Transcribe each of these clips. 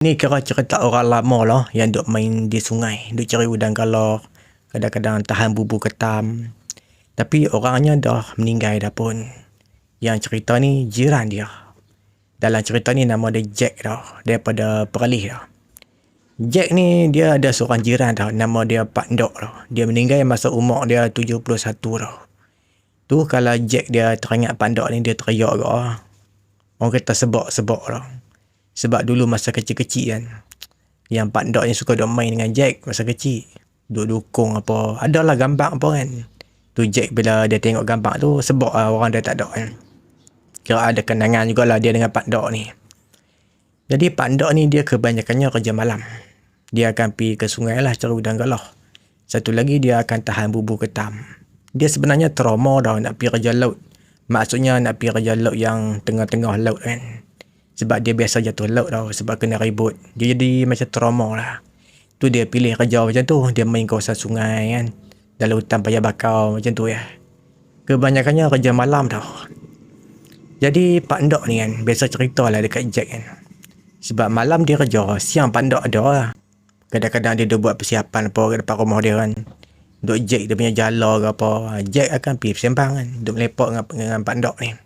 Ni kira cerita orang lama lah yang duk main di sungai, duk cari udang galak, kadang-kadang tahan bubu ketam. Tapi orangnya dah meninggal dah pun. Yang cerita ni jiran dia. Dalam cerita ni nama dia Jack dah, daripada Perlis dah. Jack ni dia ada seorang jiran dah, nama dia Pak Ndok dah. Dia meninggal masa umur dia 71 dah. Tu kalau Jack dia teringat Pak Ndok ni dia teriak ke. Orang kata sebab-sebab dah. Sebab dulu masa kecil-kecil kan, yang Pak Ndok ni suka duk main dengan Jack masa kecil. Duk dukung apa. Adalah gambar apa kan. Tu Jack bila dia tengok gambar tu, sebab orang dia tak ada kan. Kira ada kenangan jugalah dia dengan Pak Ndok ni. Jadi Pak Ndok ni dia kebanyakannya kerja malam. Dia akan pergi ke sungai lah cari udang galah. Satu lagi dia akan tahan bubu ketam. Dia sebenarnya trauma dah nak pergi kerja laut. Maksudnya nak pergi kerja laut yang tengah-tengah laut kan. Sebab dia biasa jatuh laut tau. Sebab kena ribut. Dia jadi macam trauma lah. Tu dia pilih kerja macam tu. Dia main kawasan sungai kan. Dalam hutan payah bakau macam tu ya. Kebanyakannya kerja malam tau. Jadi Pak Ndok ni kan. Biasa cerita lah dekat Jack kan. Sebab malam dia kerja. Siang Pak Ndok ada lah. Kadang-kadang dia buat persiapan apa kat depan rumah dia kan. Duk Jack dia punya jala ke apa. Jack akan pergi bersembang kan. Duk melepak dengan Pak Ndok ni.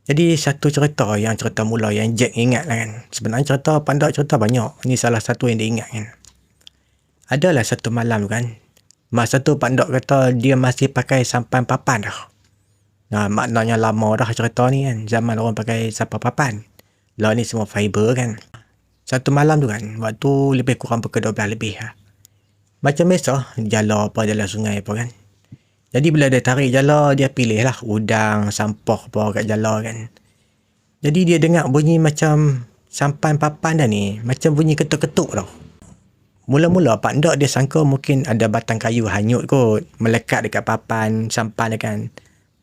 Jadi satu cerita yang cerita mula yang Jack ingat lah kan. Sebenarnya cerita Pak Ndok cerita banyak. Ni salah satu yang dia ingat kan. Adalah satu malam kan. Masa tu Pak Ndok kata dia masih pakai sampan papan dah. Nah, maknanya lama dah cerita ni kan. Zaman orang pakai sampan papan. Lah ni semua fiber kan. Satu malam tu kan. Waktu lebih kurang pukul 12 lebih lah. Macam biasa. Jala apa, jala sungai apa kan. Jadi bila dia tarik jala, dia pilih lah udang, sampah apa kat jala kan. Jadi dia dengar bunyi macam sampan papan dah ni. Macam bunyi ketuk-ketuk tau. Mula-mula Pak Ndok dia sangka mungkin ada batang kayu hanyut kot. Melekat dekat papan, sampan dia kan.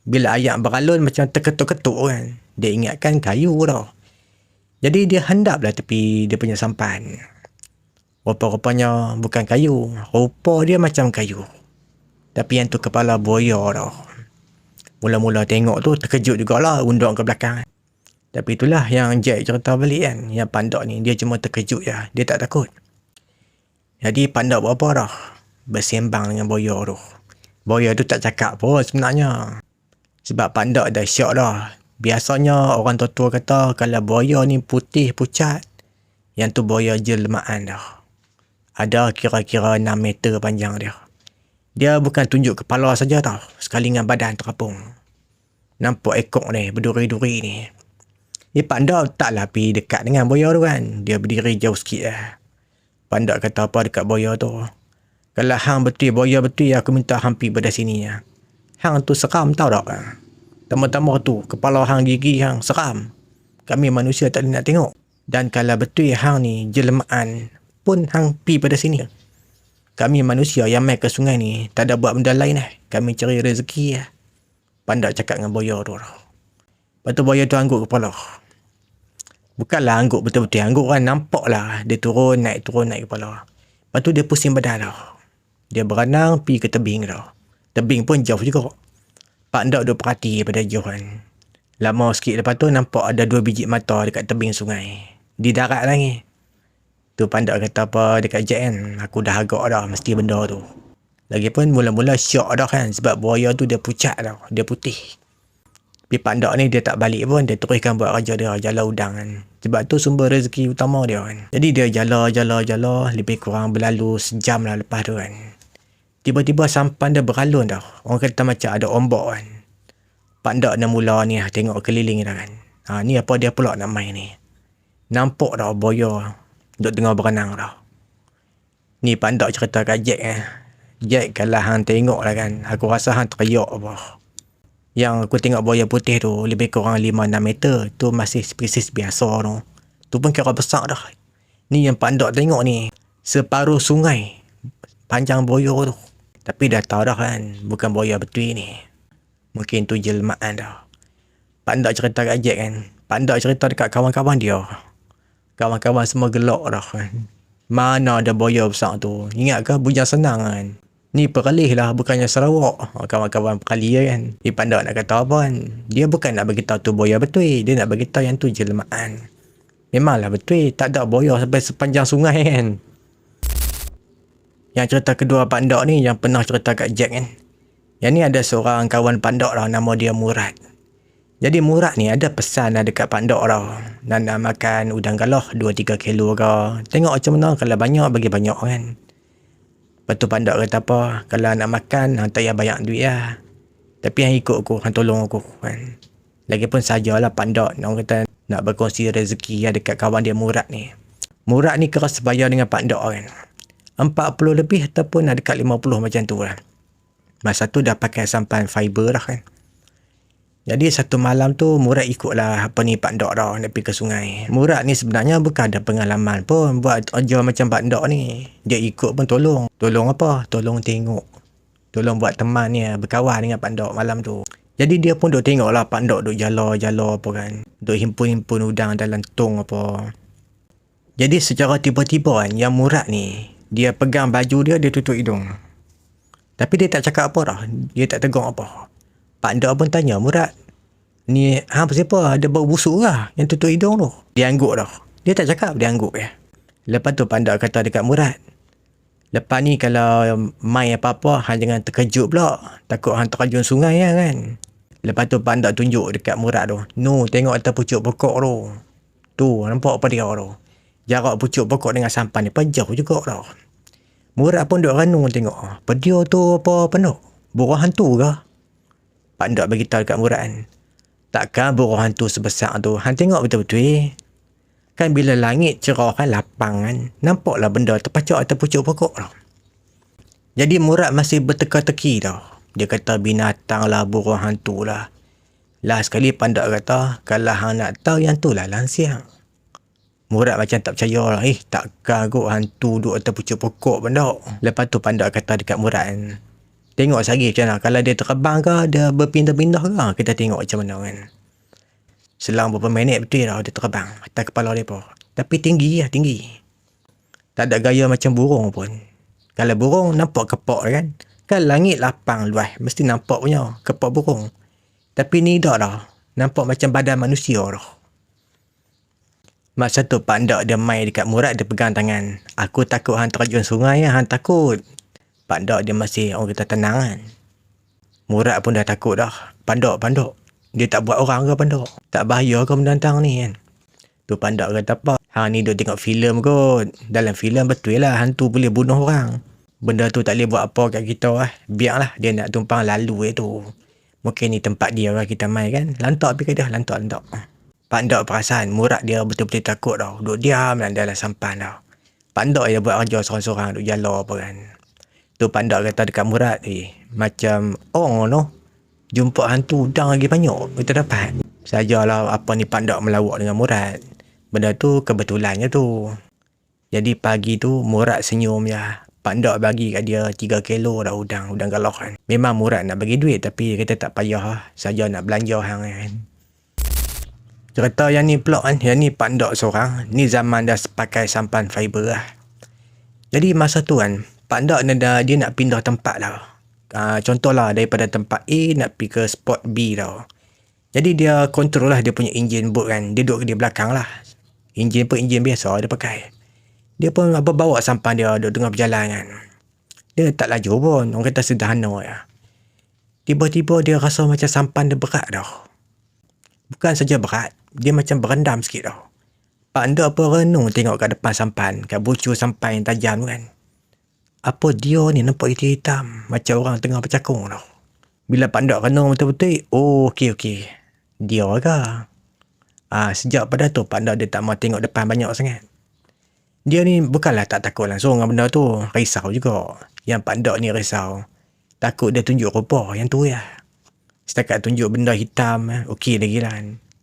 Bila ayat beralun macam terketuk-ketuk kan. Dia ingatkan kayu tau. Jadi dia handap lah tepi dia punya sampan. Rupa-rupanya bukan kayu. Rupa dia macam kayu. Tapi yang tu kepala buaya tau. Mula-mula tengok tu terkejut jugalah undang ke belakang. Tapi itulah yang Jack cerita balik kan. Yang Pak Ndok ni dia cuma terkejut je. Dia tak takut. Jadi Pak Ndok buat apa dah? Bersembang dengan buaya tu. Buaya tu tak cakap pun sebenarnya. Sebab Pak Ndok dah syok dah. Biasanya orang tua-tua kata kalau buaya ni putih pucat. Yang tu buaya jelmaan dah. Ada kira-kira 6 meter panjang dia. Dia bukan tunjuk kepala saja tau. Sekali dengan badan terapung. Nampak ekor ni, berduri-duri ni. Pak Ndok taklah pergi dekat dengan buaya tu kan. Dia berdiri jauh sikit lah. Pak Ndok kata apa dekat buaya tu. Kalau hang betul buaya betul, aku minta hang pergi pada sini ya. Hang tu seram tau tak? Tama-tama tu, kepala hang gigi hang seram. Kami manusia tak boleh nak tengok. Dan kalau betul hang ni jelmaan pun hang pergi pada sini. Kami manusia yang main ke sungai ni tak ada buat benda lain lah. Kami cari rezeki lah. Pak Ndok cakap dengan buaya tu. Lepas tu buaya tu angguk kepala. Bukanlah angguk betul-betul. Angguk kan nampak lah. Dia turun naik kepala. Lepas tu dia pusing badan tau. Dia berenang pergi ke tebing tau. Tebing pun jauh juga. Pak Ndok duk perhati pada jauh kan. Lama sikit lepas tu nampak ada 2 biji mata dekat tebing sungai. Di darat lagi. Tu Pak Ndok kata apa dekat Jack kan. Aku dah agak dah mesti benda tu. Lagipun mula-mula syok dah kan. Sebab buaya tu dia pucat tau. Dia putih. Tapi Pak Ndok ni dia tak balik pun. Dia teruskan buat kerja dia. Jala udang kan. Sebab tu sumber rezeki utama dia kan. Jadi dia jala. Lebih kurang berlalu sejam lah lepas tu kan. Tiba-tiba sampan dia beralun tau. Orang kata macam ada ombak kan. Pak Ndok dah mula ni lah. Tengok keliling dah kan. Ni apa dia pula nak main ni. Nampak dah buaya. Duk tengah berenang dah. Ni Pak Ndok cerita kat Jack Jack kalau hang tengok lah kan. Aku rasa hang teriak apa. Yang aku tengok buaya putih tu lebih kurang 5-6 meter. Tu masih spesies biasa tu. Tu pun kira besar dah. Ni yang Pak Ndok tengok ni. Separuh sungai. Panjang buaya tu. Tapi dah tahu dah kan. Bukan buaya betul ni. Mungkin tu jelmaan dah. Pak Ndok cerita kat Jack kan. Pak Ndok cerita dekat kawan-kawan dia. Kawan-kawan semua gelak dah kan. Mana ada buaya besar tu. Ingat ke bujang senang kan. Ni Perlis lah bukannya Sarawak. Kawan-kawan Perlis kan. Pak Ndok nak kata apa kan. Dia bukan nak beritahu tu buaya betul. Dia nak beritahu yang tu jelmaan. Memanglah betul, tak ada boya sampai sepanjang sungai kan. Yang cerita kedua Pak Ndok ni, yang pernah cerita kat Jack kan. Yang ni ada seorang kawan Pak Ndok lah, nama dia Murad. Jadi Murad ni ada pesan lah dekat Pak Ndok lah. Nak makan udang galah 2-3 kilo ke. Tengok macam mana, kalau banyak bagi banyak kan. Lepas tu Pak Ndok kata apa, kalau nak makan, hang tak payah banyak duit lah. Tapi hang ikut aku, hang tolong aku kan. Lagipun sajalah Pak Ndok, orang kata nak berkongsi rezeki lah dekat kawan dia Murad ni. Murad ni keras bayar dengan Pak Ndok kan. 40 lebih ataupun ada dekat 50 macam tu lah. Masa tu dah pakai sampan fiber lah kan. Jadi satu malam tu Murad ikutlah apa ni Pak Ndok dah nak pergi ke sungai. Murad ni sebenarnya bukan ada pengalaman pun buat kerja macam Pak Ndok ni. Dia ikut pun tolong. Tolong apa? Tolong tengok. Tolong buat teman ni berkawan dengan Pak Ndok malam tu. Jadi dia pun duk tengok lah Pak Ndok duk jala-jala apa kan. Duk himpun-himpun udang dalam tong apa. Jadi secara tiba-tiba kan yang Murad ni, dia pegang baju dia tutup hidung. Tapi dia tak cakap apa dah. Dia tak tegur apa. Pak Ndok pun tanya, Murad, ni apa siapa? Ada bau busuk lah yang tutup hidung tu. Dia angguk dah. Dia tak cakap, dia angguk ya. Lepas tu Pak Ndok kata dekat Murad, lepas ni kalau main apa-apa, hang jangan terkejut pula. Takut hang terjun sungai ya kan. Lepas tu Pak Ndok tunjuk dekat Murad tu. No, tengok atas pucuk pokok tu. Tu, nampak apa dia tu. Jarak pucuk pokok dengan sampan ni pun jauh juga dah. Murad pun duk renung tengok. Dia tu apa Ndok? Burung hantu ke? Pak Ndok beritahu dekat Murad kan. Takkan burung hantu sebesar tu. Hang tengok betul-betul. Kan bila langit cerah kan lapang kan. Nampaklah benda terpacak atas pucuk pokok tau. Jadi Murad masih berteka-teki tau. Dia kata binatang lah, burung hantu lah. Last sekali Pak Ndok kata, kalau hang nak tahu yang tu lah langsiang. Murad macam tak percaya lah. Takkan kot hantu duduk atas pucuk pokok Pak Ndok. Lepas tu Pak Ndok kata dekat Murad kan. Tengok sehari macam mana. Kalau dia terbang ke, dia berpindah-pindah ke, kita tengok macam mana kan. Selang beberapa minit betul lah dia terbang atas kepala dia pun. Tapi tinggi lah, tinggi. Tak ada gaya macam burung pun. Kalau burung nampak kepak kan. Kan langit lapang luas, mesti nampak punya kepak burung. Tapi ni dah dah. Nampak macam badan manusia dah. Masa tu Pak Ndok dia main dekat Murad, dia pegang tangan. Aku takut hang terjun sungai ya, hang takut. Pak Ndok dia masih orang kata tenang kan. Murad pun dah takut dah. Pak Ndok. Dia tak buat orang ke Pak Ndok? Tak bahaya ke menantang ni kan? Tu Pak Ndok kata apa? Hang ni duk tengok filem kot. Dalam filem betul lah hantu boleh bunuh orang. Benda tu tak boleh buat apa kat kita lah. Biarlah dia nak tumpang lalu tu. Mungkin ni tempat dia lah kita main kan. Lantak pergi ke dia, lantak. Pak Ndok perasan Murad dia betul-betul takut tau. Duk diam dalam sampan tau. Pak Ndok dia buat kerja sorang-sorang duk jala apa kan. Tu Pak Ndok kata dekat Murad, macam no. Jumpa hantu udang lagi banyak kita dapat. Sajalah apa ni Pak Ndok melawak dengan Murad. Benda tu kebetulannya tu. Jadi pagi tu Murad senyum je. Pak Ndok bagi kat dia 3 kilo dah udang galah kan. Memang Murad nak bagi duit tapi kita tak payah lah. Saja nak belanja hang kan. Cerita yang ni pula kan. Yang ni Pak Ndok seorang. Ni zaman dah pakai sampan fiber lah. Jadi masa tu kan Pak Ndok dia nak pindah tempat lah. Contohlah daripada tempat A nak pergi ke spot B tau. Jadi dia kontrol lah dia punya enjin boat kan. Dia duduk di belakang lah. Enjin pun enjin biasa dia pakai. Dia pun bawa sampan dia duduk tengah berjalan kan. Dia tak laju pun. Orang kata sederhana ya. Tiba-tiba dia rasa macam sampan dia berat tau. Bukan saja berat. Dia macam berendam sikit tau. Pak Ndok pun renung tengok kat depan sampan. Kat bucur sampan yang tajam tu kan. Apa dia ni nampak hitam-hitam. Macam orang tengah bercakung tau. Bila Pak Ndok renung betul-betul. Okey. Dia ke? Sejak pada tu Pak Ndok dia tak mau tengok depan banyak sangat. Dia ni bukanlah tak takut langsung dengan benda tu. Risau juga. Yang Pak Ndok ni risau. Takut dia tunjuk rupa yang tu ya. Setakat tunjuk benda hitam. Okey lagi lah.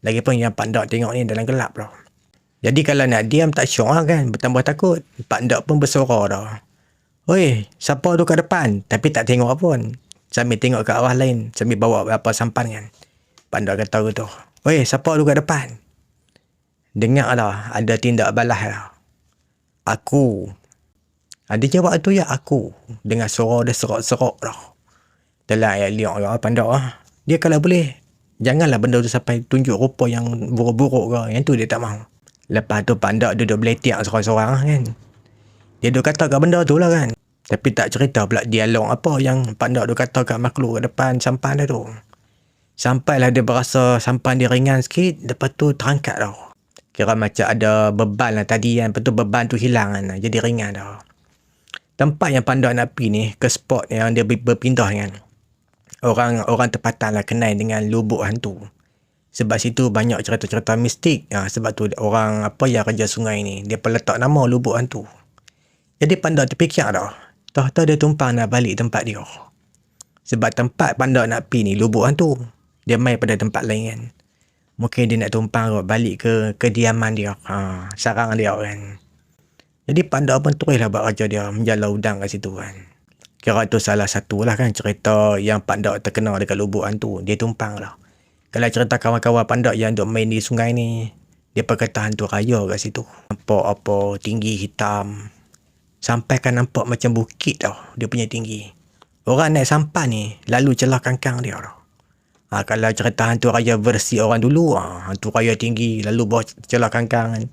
Lagipun yang Pak Ndok tengok ni dalam gelap tau. Jadi kalau nak diam tak syok lah kan. Bertambah takut. Pak Ndok pun bersuara dah. Oi, siapa tu kat depan? Tapi tak tengok pun. Sambil tengok ke arah lain. Sambil bawa apa sampan kan. Pak Ndok kata tu. Oi, siapa tu kat depan? Dengar lah. Ada tindak balas lah. Aku. Dia jawab tu ya aku. Dengan suara dia serak-serak dah. Dalam ayat liang lah Pak Ndok lah. Dia kalau boleh. Janganlah benda tu sampai tunjuk rupa yang buruk-buruk ke. Yang tu dia tak mahu. Lepas tu pandak duduk beletik seorang-seorang kan. Dia duk kata kat benda tu lah kan. Tapi tak cerita pula dialog apa yang pandak duk kata kat makhluk kat depan sampan dia tu. Sampailah dia berasa sampan dia ringan sikit, lepas tu terangkat tau. Kira macam ada beban lah tadi kan, lepas tu beban tu hilang kan, jadi ringan tau. Tempat yang pandak nak pergi ni, ke spot yang dia berpindah kan. Orang tempatan lah kenal dengan lubuk hantu. Sebab situ banyak cerita-cerita mistik. Sebab tu orang apa yang kerja sungai ni, dia pun letak nama lubuk hantu. Jadi pandak terfikir tau. Tahu-tahu dia tumpang nak balik tempat dia. Sebab tempat pandak nak pergi ni lubuk hantu. Dia main pada tempat lain kan. Mungkin dia nak tumpang balik ke kediaman dia. Sarang dia kan. Jadi pandak pun teruslah buat kerja dia. Menjala udang kat situ kan. Kira tu salah satu lah kan cerita yang pandak terkenal dekat lubuk hantu. Dia tumpang lah. Kalau cerita kawan-kawan pandak yang duk main di sungai ni, dia perkata hantu raya kat situ. Nampak apa tinggi hitam. Sampai kan nampak macam bukit tau. Dia punya tinggi. Orang naik sampan ni lalu celah kangkang dia tau. Kalau cerita hantu raya versi orang dulu, hantu raya tinggi lalu bawa celah kangkang kan.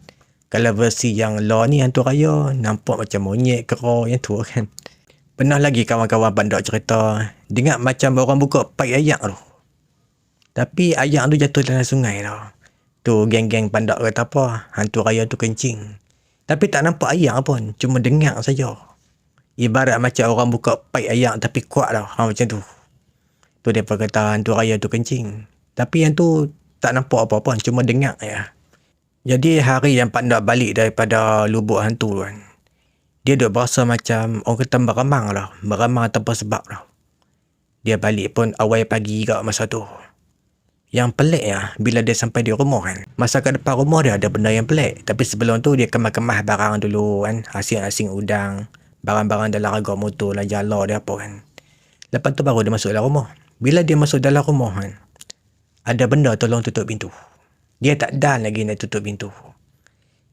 Kalau versi yang law ni hantu raya nampak macam monyet kera yang tu kan. Pernah lagi kawan-kawan pandak cerita, dengar macam orang buka paip ayak tu. Tapi ayak tu jatuh dalam sungai tau. Tu geng-geng pandak kata apa, hantu raya tu kencing. Tapi tak nampak ayak pun, cuma dengar saja. Ibarat macam orang buka paip ayak tapi kuat tau, macam tu. Tu dia kata hantu raya tu kencing. Tapi yang tu tak nampak apa-apa, cuma dengar ya. Jadi hari yang pandak balik daripada lubuk hantu kan, dia duk berasa macam orang kata meremang lah. Meremang tanpa sebab lah. Dia balik pun awal pagi kat masa tu. Yang pelik ya, bila dia sampai di rumah kan. Masa kat depan rumah dia ada benda yang pelik. Tapi sebelum tu dia kemas-kemas barang dulu kan. Asing-asing udang. Barang-barang dalam raga motor lah, jala dia apa kan. Lepas tu baru dia masuk dalam rumah. Bila dia masuk dalam rumah kan, ada benda tolong tutup pintu. Dia tak dan lagi nak tutup pintu.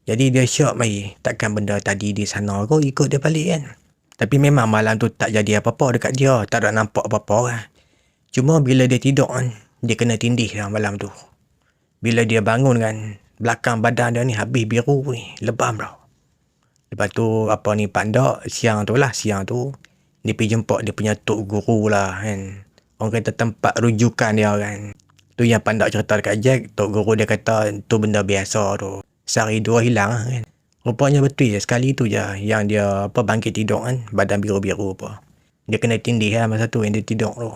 Jadi dia syok mai, takkan benda tadi di sana kau ikut dia balik kan. Tapi memang malam tu tak jadi apa-apa dekat dia, tak ada nampak apa-apa lah. Cuma bila dia tidur kan, dia kena tindih lah malam tu. Bila dia bangun kan, belakang badan dia ni habis biru ni, lebam tau. Lepas tu apa ni pandak, siang tu, dia pergi jemput dia punya tok guru lah kan. Orang kata tempat rujukan dia kan. Tu yang pandak cerita dekat Jack, tok guru dia kata tu benda biasa tu. Sehari dua hilang kan. Rupanya betul je, sekali tu je yang dia bangkit tidur kan, badan biru-biru apa. Dia kena tindih lah masa tu yang dia tidur tu.